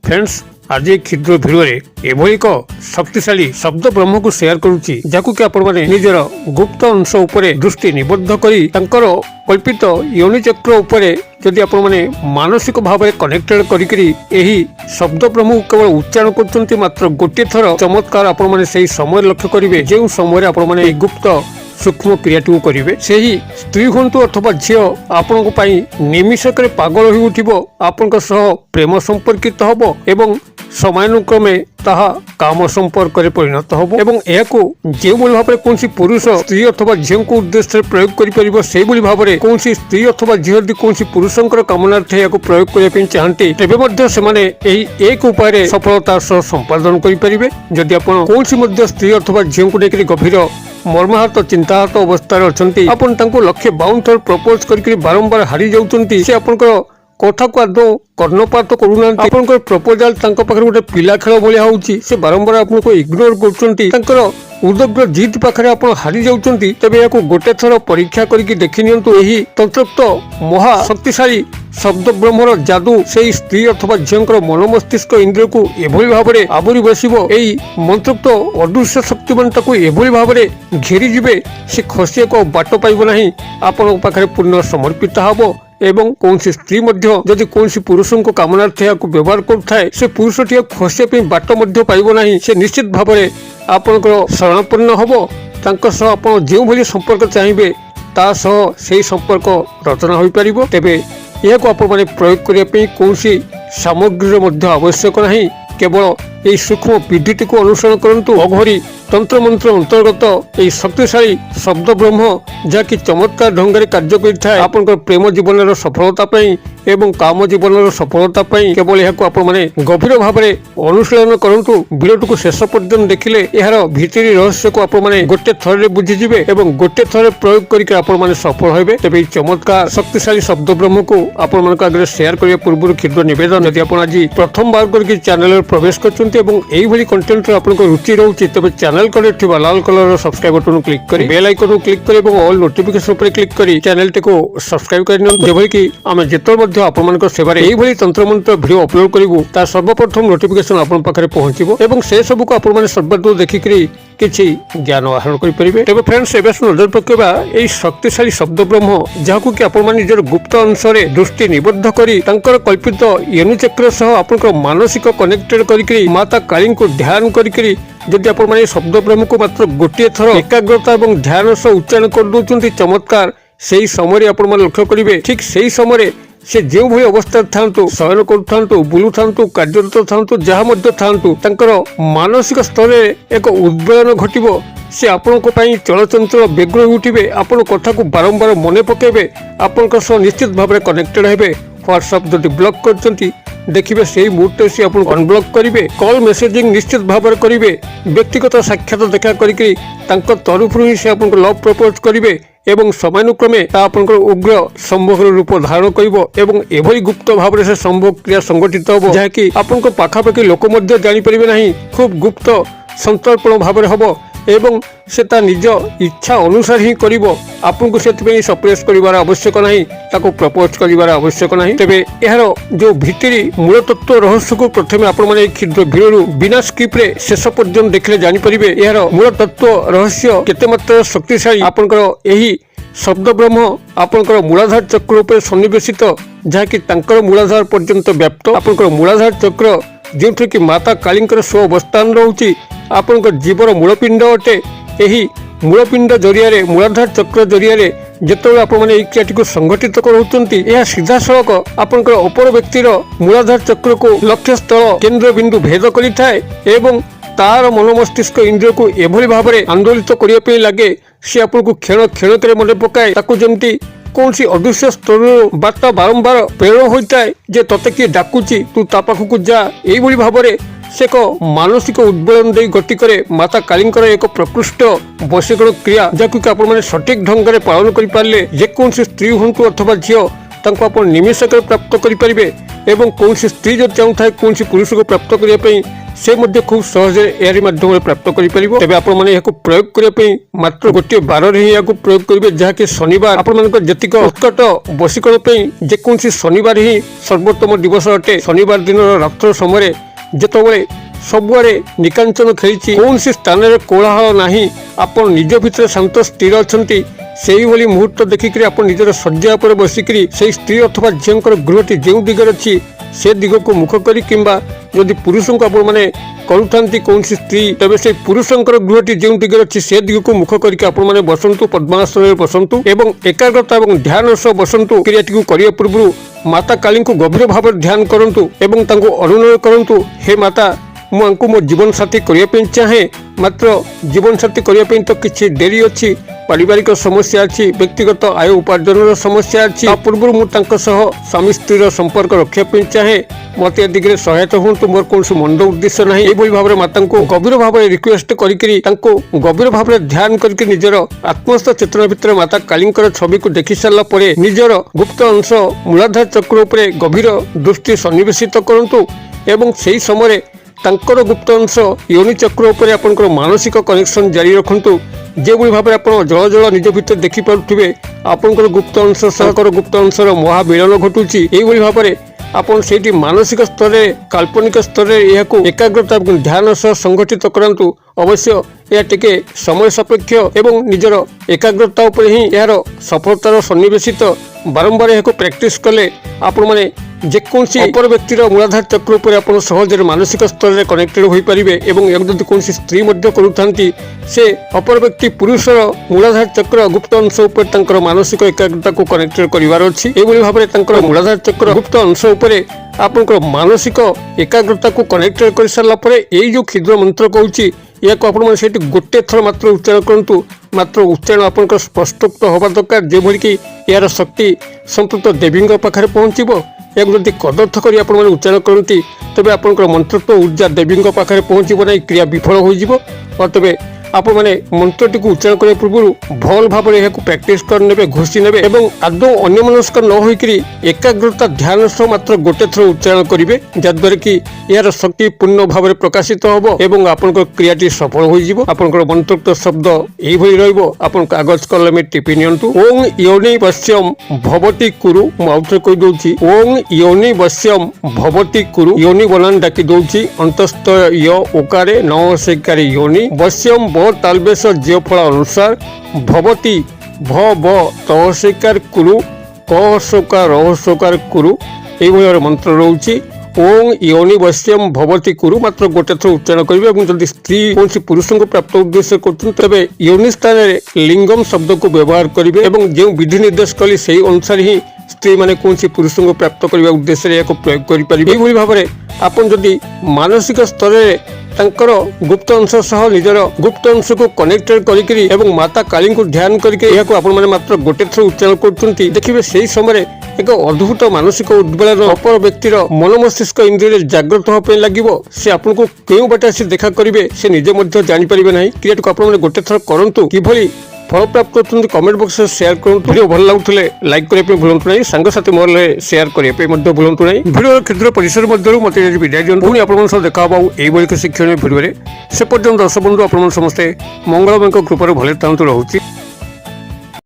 Friends आज क्षुद्र video एभली एक शक्तिशाली शब्द ब्रह्म को शेयर करुच्ची जहां कि आपण माने निजर गुप्त अंश उपरे दृष्टि निबद्ध करी तांकर कल्पित योनि चक्र उपरे जदि आपण माने मानसिक भाव में कनेक्टेड करी एही शब्द ब्रह्म को केवल उच्चारण करछंती मात्र गोटे थर चमत्कार आपण माने सेही समय लक्ष्य करिवे जे समय आपण माने गुप्त सूक्ष्म क्रियाटी करेंगे से ही स्त्री हूँ अथवा झील आपण निमिषक पागल हो उठिबो आपण प्रेम संपर्कित हम एवं समयानुक्रमे ताहा काम संपर्क में परिणत हम एवं यह जो भाव में कौन पुरुष स्त्री अथवा झील को उद्देश्य प्रयोग कर से भाव में कौन स्त्री अथवा झील कौन पुरुषंकर कामनार्थे या प्रयोग करने चाहती तेरे से एक उपाय सफलतार सह संपादन करेंगे जदि आप कौन स्त्री अथवा झील को लेकर गभीर मर्माहत चिंताहत अवस्था अच्छा आपण लक्षे 52 थर प्रपोज करके बारंबार हारी जाउछंती से आपनकर कथा को आदौ कर्णपात करूना आपनकर प्रपोजाल तांको पाखरे गोटे पिला खेल भलिया होउची से बारंबार आपनको इग्नोर करछंती तांकर उदग्र जीत पाखरे आपण हारी जाउछंती तबे याको गोटे थर परीक्षा करके देखि नियंतु एही तंत्रक्त महा शक्तिशाली शब्द ब्रह्मर जादू से स्त्री अथवा झील मन मस्तिष्क इंद्रिय को एभली भाव में आवरी बसिबो एही मंत्रोक्त अदृश्य शक्तिमान ताको एभली भाव में घेरी जिबे से खसिया को बाट पाइबो नाही आपण पाखरे पूर्ण समर्पित हबो एवं कौन स्त्री जदि कौन पुरुषों को कामनार्थे व्यवहार करुए से पुरुष टी खसिया बाट पाइब ना से निश्चित भाव में आपंकर शरणापन्न हम आप जो भाई संपर्क चाहिए ता सह से संपर्क रचना हो पार तेरे यह आप प्रयोग करने कौन सामग्री आवश्यक ना केवल यही सूक्ष्म विधिटी को अनुसरण करंतु अघोरी तंत्र मंत्र अंतर्गत यही शक्तिशाली शब्द ब्रह्म जहाँकि चमत्कार ढंग से कार्य करें आपण प्रेम जीवन सफलता एवं काम जीवन सफलता केवल यह गभीर भाव में अनुशीलन करंतु वीडियो को शेष पर्यंत देखिले यार भितरी रहस्य को आप गोटे थर बुझीजे और गोटे थर प्रयोग करके सफल होबे तेरे चमत्कार शक्तिशाली शब्द ब्रह्म को आपण आगे शेयर करने पूर्व क्षुद्र निवेदन यदि आप आज प्रथम बार करके चैनल प्रवेश कर कंटेंट रुचि रोचे तेज चैनल कड़े लाल कलर सब्सक्राइब बटन क्लिक कर बेल आइकन क्लिक कर ऑल नोटिफिकेशन पर क्लिक कर चैनल को सब्सक्राइब कर आम जिते आपण सेवार यही तंत्र मंत्र भिडियो अपलोड करूँ तार सर्वप्रथम नोटिफिकेशन आपण पाखे पहुंचो और से सबको आपण सर्वदूर देखिक किसी ज्ञान आहरण करेंगे तेज फ्रेंड्स एवं नजर पकेबा यही शक्तिशाली शब्द ब्रह्म जहाँ कि आपण निजर गुप्त अंश दृष्टि निबद्ध करी कल्पित योनि चक्र सह आपण मानसिक कनेक्टेड करके माता काली को ध्यान करके जदि आप शब्द ब्रह्म को मात्र गोटे थर एकाग्रता और ध्यान सह उच्चारण कर दौरान चमत्कार से ही समय आप लक्ष्य करेंगे ठीक से ही समय से जो भाई अवस्था था शयन करूँ बुलू था कार्यरत था जहाँ था मानसिक स्तर एक उद्वेलन घटव से आपण चलचंचल बेग्र उठे आपण कथा को बारंबार मन पकेबे आपण निश्चित भाव में कनेक्टेड हेबे व्हाट्सएप जदि ब्लॉक करछंती देखिए से मुहूर्त से आप अनब्लॉक करेंगे कॉल मेसेजिंग निश्चित भाव में करेंगे व्यक्तिगत साक्षात देखा करके तरफ ही से आपको लव प्रपोज करेंगे एवं समयानुक्रमे उग्र संभोग रूप धारण कर गुप्त भाव से संभोग क्रिया संगठित हम जहाँकि आपन पाखापाखि लोक जापर ना खूब गुप्त संतर्पण भाव में हम एवं से निज इच्छा अनुसार ही आपको से सप्रेस कर आवश्यक ना प्रपोज कर आवश्यक ना तेरे यार जो भितरी मूल तत्व रहस्य को प्रथम आपण क्षुद्र भिडियो बिना स्किप रे शेष पर्यंत देखले जानीपर यार मूल तत्व रहस्य केते मात्रा शक्तिशाली आपनकर यही शब्द ब्रह्म आपनकर मूलाधार चक्र उपर सन्निवेशित जहाँकि मूलाधार पर्यंत व्याप्त आपनकर मूलाधार चक्र जो कि माता कालींकर स्व अवस्थान रोचे आपनकर जीवर मूलपिंड अटे यही मूलपिंड जरिया मूलाधार चक्र जरिया जिते आपने क्रियाटी को संगठित कर सीधा सड़क आपनकर अपर व्यक्तिर मूलाधार चक्र को लक्ष्य स्थल केंद्र बिंदु भेद कर तार मन मस्तिष्क इंद्रिय को एभली भाव में आंदोलित करने लगे सी आपको क्षण क्षणक मन पकाए जमी कौन सी अदृश्य स्तर बार्ता बारंबार प्रेरण होता है जे तते किए डाकुची तू ता पाखक जा यही भाव में से एक मानसिक उद्वेलन दे गति करे माता कालींकर एक प्रकृष्ट वशीकरण क्रिया जहाँकि आप सठिक ढंग से पालन करें जेकोसी स्त्री हूँ अथवा झील आप निमिषक प्राप्त करेंगे एवं कौन स्त्री जो चाहूँ कौन पुरुष को प्राप्त करने से मध्य खूब सहज यारी माध्यम प्राप्त करें। तेज आपण मैंने प्रयोग करने मात्र गोटे बार ही प्रयोग करेंगे जहाँकि शनिवार आपक उत्कट वशीकरण जेकोसी शनिवार ही सर्वोत्तम दिवस अटे। शनिवार दिन रात्र समय जितेबाला सबुआरे निकांचन खेली कौन स्थान में कोलाहल ना आप निज भितर शांत स्थिर अच्छा से मुहूर्त देखिक आप निजर शज्या पर बसिक से स्त्री अथवा झीर गृहटी जो दिगरे अच्छी से दिग को मुख कर कि पुरुष को आप करूँ कौन स्त्री तेज से पुरुषंकर गृहटी जो दिगरे अच्छी से दिग को मुख करके आप बसतु पद्मासन में बसतु और एकाग्रता और ध्यान सह बसतु क्रियाटी करने पूर्व माता काली को गभीर भाव ध्यान करूँ अनुनय करूँ हे माता मुझे मो जीवन साथी करने चाहे मात्र जीवन साथी करने तो किसी डेरी अच्छी पारिवारिक समस्या अच्छी व्यक्तिगत आय उपार्जन समस्या अच्छी पूर्व मुझे स्वामी स्त्री संपर्क रखापी चाहे मत ए दिगरे सहायता हूँ मोर कौन मंद उद्देश्य ना ये भाव में माता को गभीर भाव में रिक्वेस्ट करी गभीर भाव में ध्यान करके निजर आत्मस्थ चेतना भितर माता काली छवि को देखि सारा निजर गुप्त अंश मूलाधार चक्र उपर गभीर दृष्टि सन्निवेशित करूँ एवं से समय तांकर गुप्त अंश योनि चक्र उपर आपनकर मानसिक कनेक्शन जारी रखु जो भाव आप जल जल निज भर देखिपे आपंकर गुप्त अंश सहकर गुप्त अंशर महामिलन घटुची यही भाव में आपन से मानसिक स्तर में काल्पनिक स्तर में यह एकाग्रता ध्यान सह संगठित करातु अवश्य यह टिके समय सापेक्ष एवं निजर एकाग्रता उपर ही यार सफलतार सन्निवेशित बारंबार यह प्रैक्टिस कले आपण माने जेकोसी अपर व्यक्तिर मूलाधार चक्र उपर आप सहज मानसिक स्तर में कनेक्टेड हो पारे और कौन स्त्री करूँ से अपर व्यक्ति पुरुषर मूलाधार चक्र गुप्त अंश उपर मानसिक एकाग्रता को कनेक्टेड करार अच्छी ये भाव में मूलाधार चक्र गुप्त अंश उपर आपंकर मानसिक एकाग्रता को कनेक्टेड कर सारापर यही जो क्षुद्र मंत्र कहूँ या गोटे थर मात्र उच्चारण करूँ मात्र उच्चारण आप स्पष्टोक्त होगा दरकार जो भली कि यार शक्ति संपृक्त देवी पाखे पहुँचब या जब कदर्थ कर उच्चारण करती तेज आपंकर मंत्रत्व ऊर्जा देवी पाखे पहुँचब ना क्रिया विफल हो और तेज आप मैंने मंत्रटी को उच्चारण करने पूर्व भल भाव में प्रैक्टिस करने घोषी ने आदौ अन्यमनस्क न होकर एकाग्रता ध्यान सह मात्र गोटे थर उच्चारण करेंगे जद्वारा कि यार शक्ति पूर्ण भाव में प्रकाशित हम और आपंकर क्रियाटी सफल होकर मंत्रोक्त शब्द यही रहा कागज कलम टिपि नियंतु ओं योनि वश्यम भवती कुरु मुझे कहीदे ओं योनि वश्यम भवती कुरु योनि बनान डाकी दौची अंतस्थ य ओकारे न सेकारे योनि वश्यम तालबेश ज्य फल अनुसार भवती भ ब तहस्कार कुरु कहस्कार रहस्कार कुरु ये मंत्र रोचे ओं योनि वश्यम भवती कुरु मात्र गोटे थर उच्चारण करेंगे और जब स्त्री कौन पुरुष को प्राप्त उद्देश्य कर योनि स्थान में लिंगम शब्द को व्यवहार करेंगे और जो विधि निर्देश कली से अनुसार ही स्त्री मैंने कौन पुरुष को प्राप्त करने उद्देश्य प्रयोग करें भाव में आप जदि मानसिक स्तर में तांकर गुप्त अंश सह निजर गुप्त अंश को कनेक्टेड करी माता काली को ध्यान करके मात्र गोटे थर उच्चारण कर देखिए से समय एक अद्भुत मानसिक उद्वेलन अपर व्यक्तिर मन मस्तिष्क इंद्रिय जागृत होगा लगे से आपको क्यों बाटे से देखा करेंगे से निजे जानीपर ना क्रिया को आप गोटे थर करूँ कि फल प्राप्त कर कमेंट बॉक्स में शेयर करूँ वीडियो भल लगुले लाइक करने भूलु ना सांगसाथी मोबाइल शेयर करने भूलु ना वीडियो क्षुद्र परिसर मध्य मत विदाय दिखाँ पुणी आप देखा यही शिक्षण वीडियो से पर्यटन दर्शक बंधु आप समस्ते मंगलमय कृपार भले रोचे।